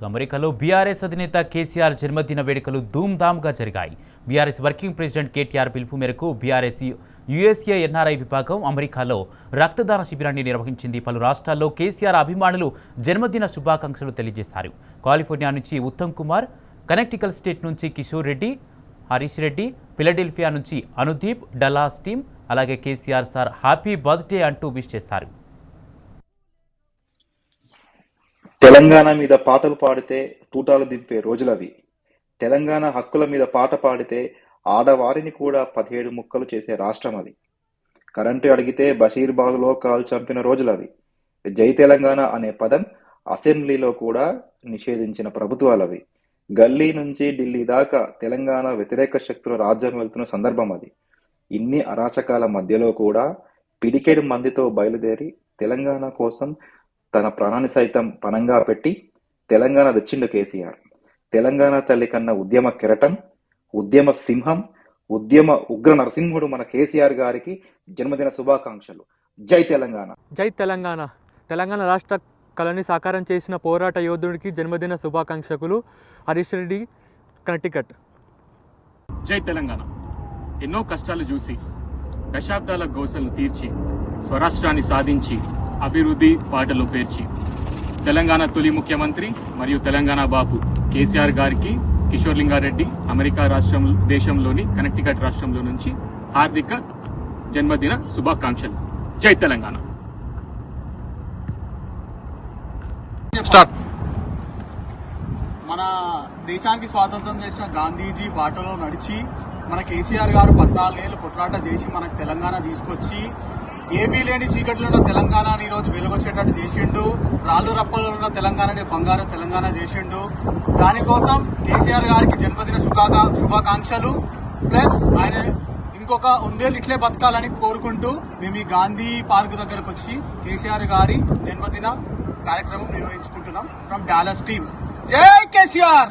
అమెరికాలో బీఆర్ఎస్ అధినేత కేసీఆర్ జన్మదిన వేడుకలు ధూమ్ధామ్గా జరిగాయి. బీఆర్ఎస్ వర్కింగ్ ప్రెసిడెంట్ కేటీఆర్ పిలుపు మేరకు బీఆర్ఎస్ యుఎస్ఏ ఎన్ఆర్ఐ విభాగం అమెరికాలో రక్తదాన శిబిరాన్ని నిర్వహించింది. పలు రాష్ట్రాల్లో కేసీఆర్ అభిమానులు జన్మదిన శుభాకాంక్షలు తెలియజేశారు. కాలిఫోర్నియా నుంచి ఉత్తమ్ కుమార్, కనెక్టికల్ స్టేట్ నుంచి కిషోర్ రెడ్డి, హరీష్ రెడ్డి, ఫిలడెల్ఫియా నుంచి అనుదీప్, డల్లాస్ టీమ్ అలాగే కేసీఆర్ సార్ హ్యాపీ బర్త్డే అంటూ విష్ చేశారు. తెలంగాణ మీద పాటలు పాడితే తూటాలు దింపే రోజులవి. తెలంగాణ హక్కుల మీద పాట పాడితే ఆడవారిని కూడా 17 ముక్కలు చేసే రాష్ట్రం అది. కరెంటు అడిగితే బషీర్బాగ్లో కాల్ చంపిన రోజులవి. జై తెలంగాణ అనే పదం అసెంబ్లీలో కూడా నిషేధించిన ప్రభుత్వాలవి. గల్లీ నుంచి ఢిల్లీ దాకా తెలంగాణ వ్యతిరేక శక్తులు రాజ్యం వెళ్తున్న సందర్భం అది. ఇన్ని అరాచకాల మధ్యలో కూడా పిడికెడు మందితో బయలుదేరి తెలంగాణ కోసం తన ప్రాణాన్ని సైతం పణంగా పెట్టి తెలంగాణ తెచ్చిండు కేసీఆర్. తెలంగాణ తల్లి కన్న ఉద్యమ కెరటం, ఉద్యమ సింహం, ఉద్యమ ఉగ్ర నరసింహుడు మన కేసీఆర్ గారికి జన్మదిన శుభాకాంక్షలు. జై తెలంగాణ. జై తెలంగాణ. తెలంగాణ రాష్ట్ర కళని సాకారం చేసిన పోరాట యోధుడికి జన్మదిన శుభాకాంక్షలు. హరీష్ రెడ్డి, కనెక్టికట్. జై తెలంగాణ. ఎన్నో కష్టాలు చూసి దశాబ్దాల గోసలను తీర్చి స్వరాష్ట్రాన్ని సాధించి అభివృద్ధి పాటలో పేర్చి తెలంగాణ తొలి ముఖ్యమంత్రి మరియు తెలంగాణ బాపు కేసీఆర్ గారికి కిషోర్ లింగారెడ్డి అమెరికా దేశంలోని కనెక్టికట్ రాష్ట్రంలో నుంచి హార్దిక జన్మదిన శుభాకాంక్షలు. జై తెలంగాణ. మన దేశానికి స్వాతంత్రం చేసిన గాంధీజీ బాటలో నడిచి మన కేసీఆర్ గారు 14 ఏళ్ళు కొట్లాట చేసి మనకు తెలంగాణ తీసుకొచ్చి ఏమీ లేని చీకట్లో ఉన్న తెలంగాణని ఈరోజు వెలుగొచ్చేటట్టు చేసిండు. రాళ్ళు రప్పలో ఉన్న తెలంగాణని బంగారు తెలంగాణ చేసిండు. దానికోసం కేసీఆర్ గారికి జన్మదిన శుభాకాంక్షలు. ప్లస్ ఆయన ఇంకొక 1 ఏళ్ళు ఇట్లే బతకాలని కోరుకుంటూ మేము ఈ గాంధీ పార్క్ దగ్గరకు వచ్చి కేసీఆర్ గారి జన్మదిన కార్యక్రమం నిర్వహించుకుంటున్నాం ఫ్రమ్ డాలస్ టీమ్. జై కేసీఆర్.